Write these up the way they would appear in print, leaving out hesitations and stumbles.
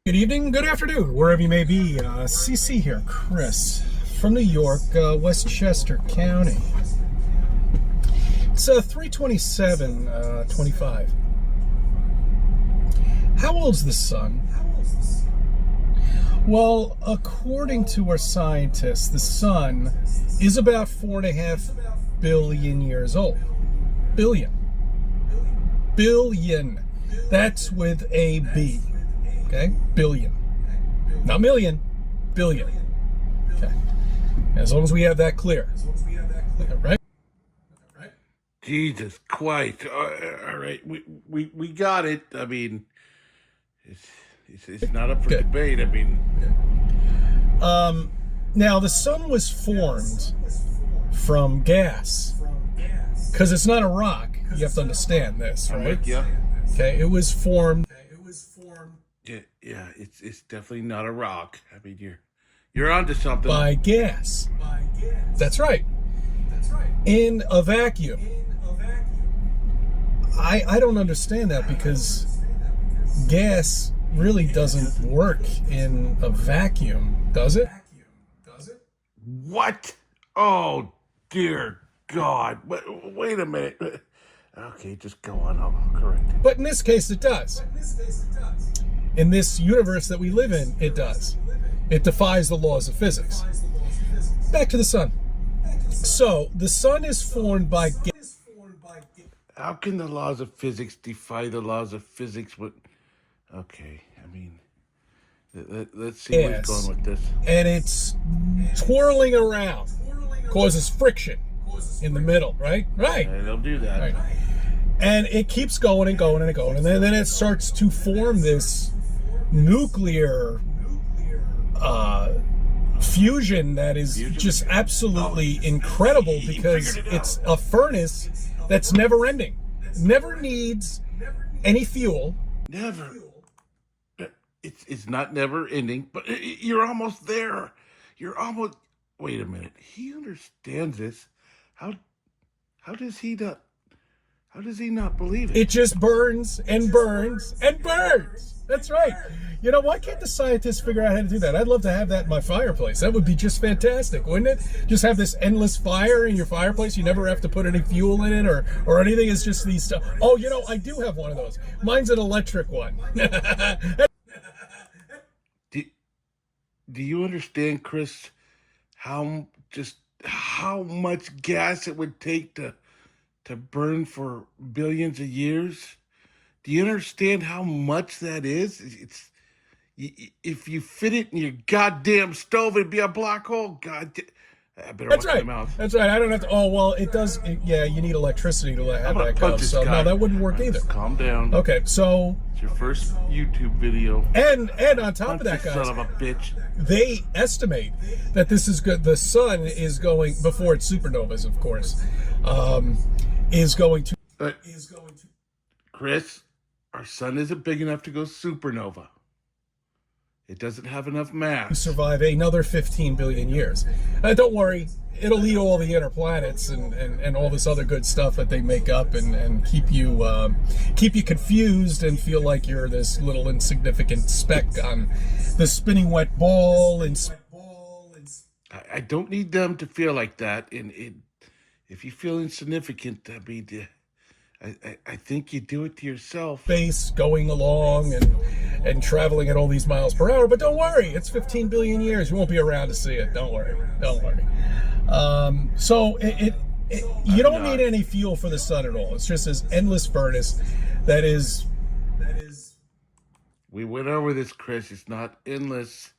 Good evening, good afternoon, wherever you may be. CC here, Chris, from New York, Westchester County. It's 3:27:25. How old's the sun? Well, according to our scientists, the sun is about 4.5 billion years old. Billion. Billion. That's with a B. Okay, billion, not million, billion. Okay, as long as we have that clear, right? Jesus Christ! All right, we got it. I mean, it's not up for Good. debate. I mean, Now the sun was formed from gas, because it's not a rock. You have to understand this, right? Yeah. Okay, it was formed. Yeah, it's definitely not a rock. I mean, you're onto something. By gas. That's right. In a vacuum. I don't understand that, because gas really doesn't work in a vacuum, does it? What? Oh dear God! Wait a minute. Okay, just go on. I'll correct it. But in this case, it does. In this universe that we live in, it does. It defies the laws of physics. Back to the sun. So, the sun is formed by gas. How can the laws of physics defy the laws of physics? Okay, I mean, let's see where it's going with this. And it's twirling around. Causes friction in the middle, right? Right. They'll do that. Right. And it keeps going and going and going. And then it starts to form this nuclear fusion that is just absolutely incredible, because it's a furnace that's never ending. Never needs any fuel. Never. It's not never ending, but you're almost there. You're almost. Wait a minute. He understands this. How does he not? How does he not believe it? It just burns and burns and burns. That's right. You know, why can't the scientists figure out how to do that? I'd love to have that in my fireplace. That would be just fantastic, wouldn't it? Just have this endless fire in your fireplace. You never have to put any fuel in it or anything. It's just these stuff. Oh, you know, I do have one of those. Mine's an electric one. Do you understand, Chris, how much gas it would take to burn for billions of years? Do you understand how much that is? If you fit it in your goddamn stove, it'd be a black hole. God, I better That's watch right. my mouth. That's right. I don't have to. Oh, well, it does. Yeah, you need electricity to have that go. So no, that wouldn't work either. Calm down. Okay, so It's your first YouTube video. and on top of that, guys, Son of a bitch. they estimate that this is good. The sun is going, before it's supernovas, of course, is going to. Chris, our sun isn't big enough to go supernova. It doesn't have enough mass. Survive another 15 billion years. Don't worry, it'll eat all the inner planets and all this other good stuff that they make up and keep you confused and feel like you're this little insignificant speck on the spinning wet ball. I don't need them to feel like that. And if you feel insignificant, I mean, I think you do it to yourself. Space going along and traveling at all these miles per hour. But don't worry, it's 15 billion years. You won't be around to see it. Don't worry. So you don't need any fuel for the sun at all. It's just this endless furnace that is. We went over this, Chris. It's not endless.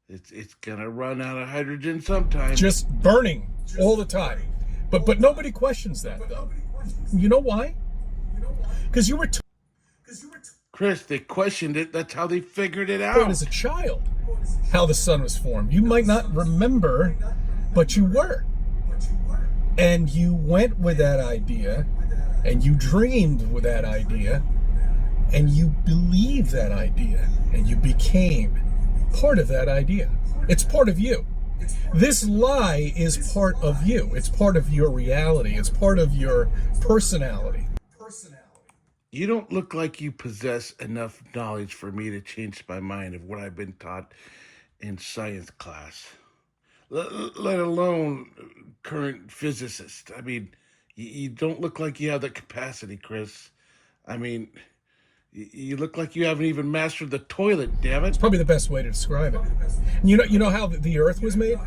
It's gonna run out of hydrogen sometime. Just burning all the time. But nobody questions that, though. You know why? Because you were Chris, they questioned it. That's how they figured it out. as a child how the sun was formed. You might not remember, but you were. And you went with that idea, and you dreamed with that idea, and you believed that idea, and you became part of that idea. It's part of you. This lie is part of you. It's part of your reality. It's part of your personality. You don't look like you possess enough knowledge for me to change my mind of what I've been taught in science class, let alone current physicist. I mean, you don't look like you have that capacity, Chris. I mean, you look like you haven't even mastered the toilet, damn It's it. probably the best way to describe it. You know how the Earth was made?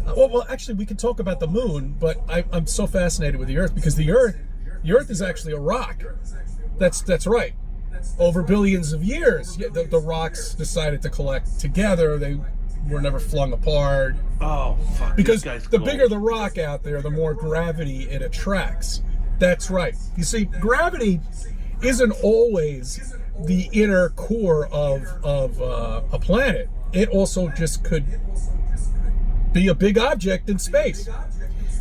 Well, actually, we could talk about the moon, but I'm so fascinated with the Earth because the Earth is actually a rock. That's right. Over billions of years, the rocks decided to collect together. They were never flung apart. Oh, fuck, this Because guy's the cold. bigger the rock out there, the more gravity it attracts. That's right. You see, gravity isn't always the inner core of a planet. It also just could be a big object in space.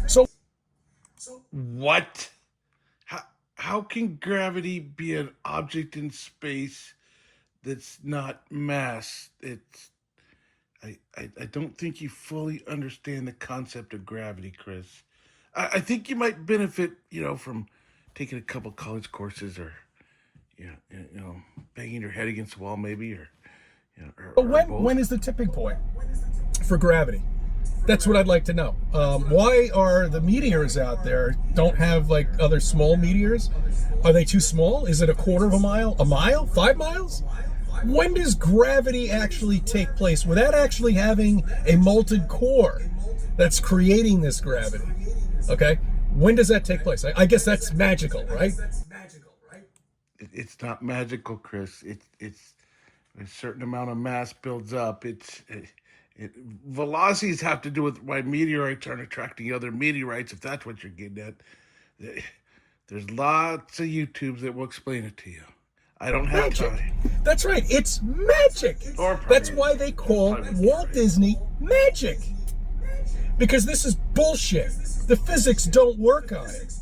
So What? How can gravity be an object in space that's not mass? I don't think you fully understand the concept of gravity, Chris. I think you might benefit, from taking a couple college courses or, banging your head against the wall maybe, or, or both. when is the tipping point for gravity? That's what I'd like to know. Why are the meteors out there don't have like other small meteors? Are they too small? Is it a quarter of a mile, 5 miles? When does gravity actually take place without actually having a molten core that's creating this gravity? Okay, when does that take place? I guess that's magical, right? It's not magical, Chris. It's a certain amount of mass builds up. Velocities have to do with why meteorites aren't attracting other meteorites. If that's what you're getting at, there's lots of YouTubes that will explain it to you. I don't have Magic. time. That's right. It's magic. Or That's why they call Walt Disney magic. Because this is bullshit. The physics don't work on it.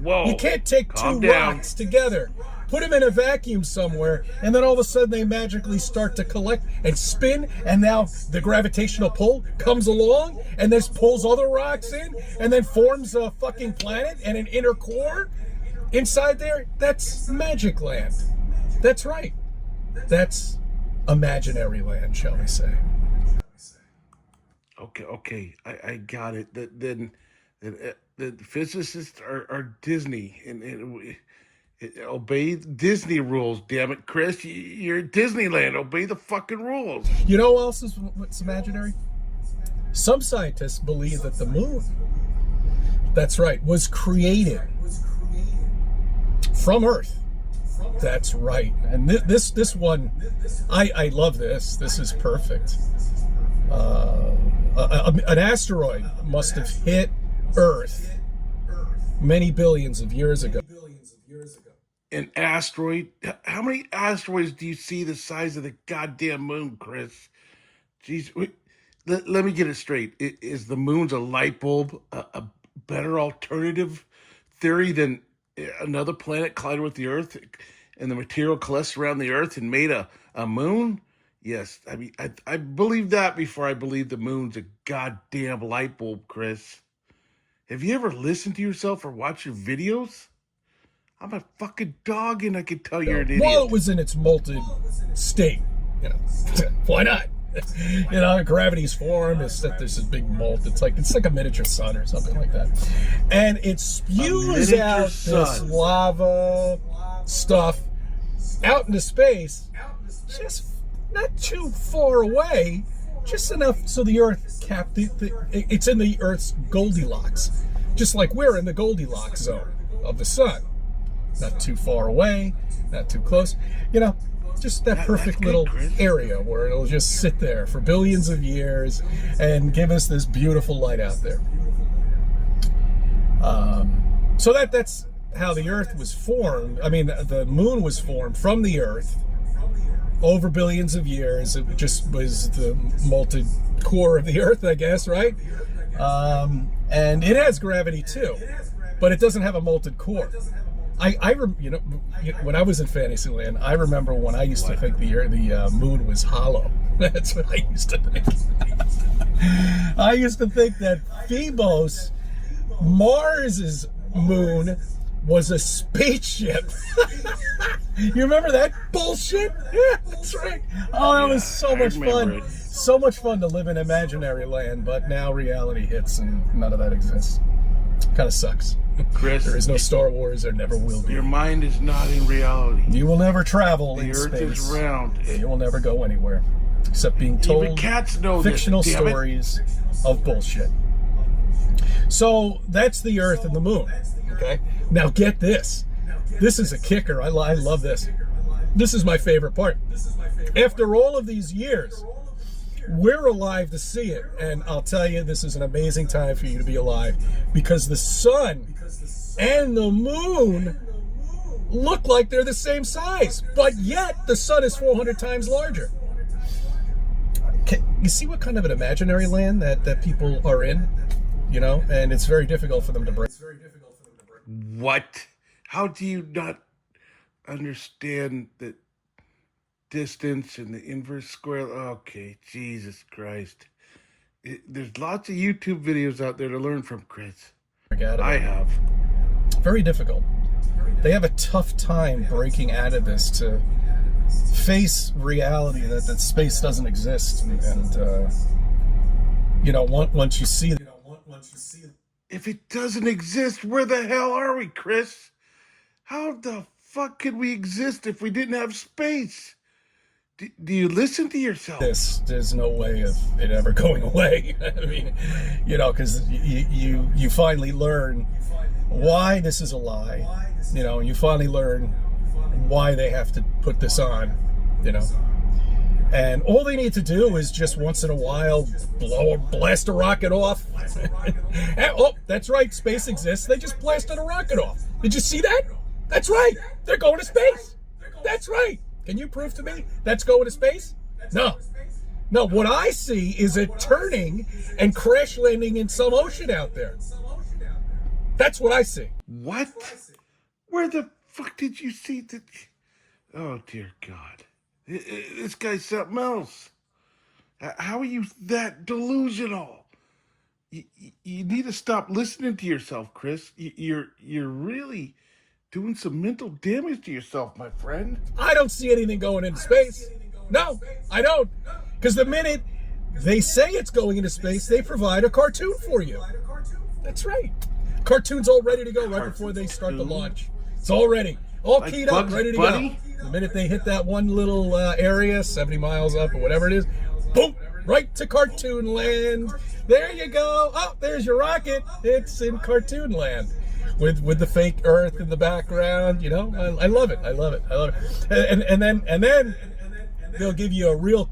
Whoa! You can't take Calm two down. rocks together, put them in a vacuum somewhere, and then all of a sudden they magically start to collect and spin, and now the gravitational pull comes along and this pulls other rocks in and then forms a fucking planet and an inner core inside there. That's magic land. That's right. That's imaginary land, shall we say. Okay, I got it. The physicists are Disney and obey Disney rules. Damn it, Chris, you're at Disneyland. Obey the fucking rules. You know what else is what's imaginary? Some scientists believe that the moon, that's right, was created from Earth. That's right. And this one, I love this. This is perfect. An asteroid must have hit Earth many billions of years ago. An asteroid? How many asteroids do you see the size of the goddamn moon, Chris? Jeez, let me get it straight. Is the moon's a light bulb a better alternative theory than another planet collided with the Earth and the material coalesced around the Earth and made a moon? Yes, I mean, I believe that before I believe the moon's a goddamn light bulb, Chris. Have you ever listened to yourself or watched your videos? I'm a fucking dog and I can tell you're an idiot. While it was in its molten state, why not? Gravity's form is that there's this big molt. It's like a miniature sun or something like that, and it spews out this lava stuff out into space, just not too far away, just enough so the Earth it's in the Earth's Goldilocks, just like we're in the Goldilocks zone of the sun. Not too far away, not too close. Just that perfect little area where it'll just sit there for billions of years and give us this beautiful light out there. So that's how the Earth was formed. I mean, the moon was formed from the Earth over billions of years. It just was the molten core of the Earth, I guess, right? And it has gravity too, but it doesn't have a molten core. When I was in Fantasyland, I remember when I used to think the moon was hollow. That's what I used to think. I used to think that Phobos, Mars's moon, was a spaceship. You remember that bullshit? Yeah, that's right. Oh, that was so much fun. So much fun to live in imaginary land, but now reality hits and none of that exists. Kind of sucks. Chris, There is no Star Wars. There never will be. your mind is not in reality. You will never travel in The Earth space. is round. You will never go anywhere except being told Even cats know fictional this, damn it. stories of bullshit. So that's the Earth and the Moon. Okay. Now get this. This is a kicker. I love this. This is my favorite part. After all of these years, we're alive to see it. And I'll tell you, this is an amazing time for you to be alive because the sun and the moon look like they're the same size, but yet the sun is 400 times larger. You see what kind of an imaginary land that people are in? You know, and it's very difficult for them to break. What? How do you not understand the distance and the inverse square? Okay, Jesus Christ. There's lots of YouTube videos out there to learn from, Chris. I have. Very difficult. They have a tough time breaking out of this to face reality that space doesn't exist. And you know, once you see it. If it doesn't exist, where the hell are we, Chris? How the fuck could we exist if we didn't have space? Do you listen to yourself? There's no way of it ever going away. I mean, you know, because you finally learn why this is a lie. You know, and you finally learn why they have to put this on. You know, and all they need to do is just once in a while blast a rocket off. Oh, that's right, space exists. They just blasted a rocket off. Did you see that? That's right. They're going to space. That's right. Can you prove to me that's going to space? No. No, what I see is it turning and crash landing in some ocean out there. That's what I see. What? Where the fuck did you see that? Oh, dear God. This guy's something else. How are you that delusional? You need to stop listening to yourself, Chris. You're really doing some mental damage to yourself, my friend. I don't see anything going into space. No, I don't. Because the minute they say it's going into space, they provide a cartoon for you. That's right. Cartoon's all ready to go right before they start the launch. It's all ready. All like keyed up, ready to go. The minute they hit that one little area, 70 miles up or whatever it is, boom, right to cartoon land. There you go. Oh, there's your rocket. It's in cartoon land. With the fake Earth in the background, you know, I love it. I love it. I love it. And then they'll give you a real.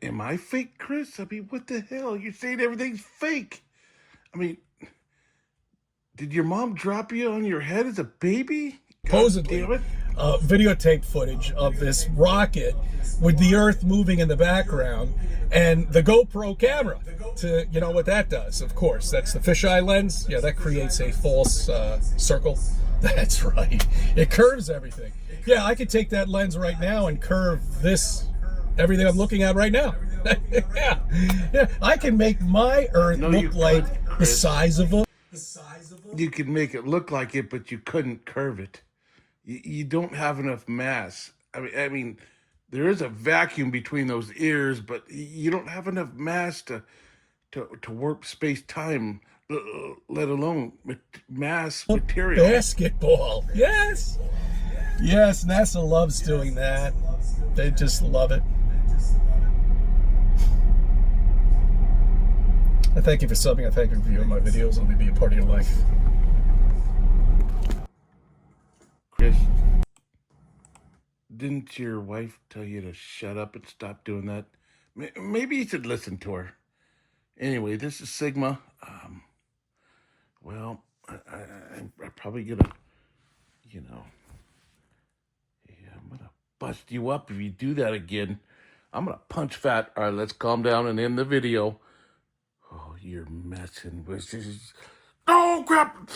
Am I fake, Chris? I mean, what the hell? You're saying everything's fake. I mean, did your mom drop you on your head as a baby? Supposedly, videotape footage of this rocket with the Earth moving in the background and the GoPro camera to, you know what that does, of course. That's the fisheye lens. Yeah, that creates a false circle. That's right. It curves everything. Yeah, I could take that lens right now and curve everything I'm looking at right now. Yeah, I can make my Earth look like the size of a... You could make it look like it, but you couldn't curve it. You don't have enough mass. I mean, there is a vacuum between those ears, but you don't have enough mass to warp space-time, let alone mass material. Basketball. Yes. Yes, NASA loves doing that. They just love it. I thank you for subbing. I thank you for viewing my videos. Let me be a part of your life. Chris, didn't your wife tell you to shut up and stop doing that? Maybe you should listen to her. Anyway, this is Sygma. Well, I'm probably gonna, you know, yeah, I'm gonna bust you up if you do that again. I'm gonna punch fat. All right, let's calm down and end the video. Oh, you're messing with this. Oh, crap!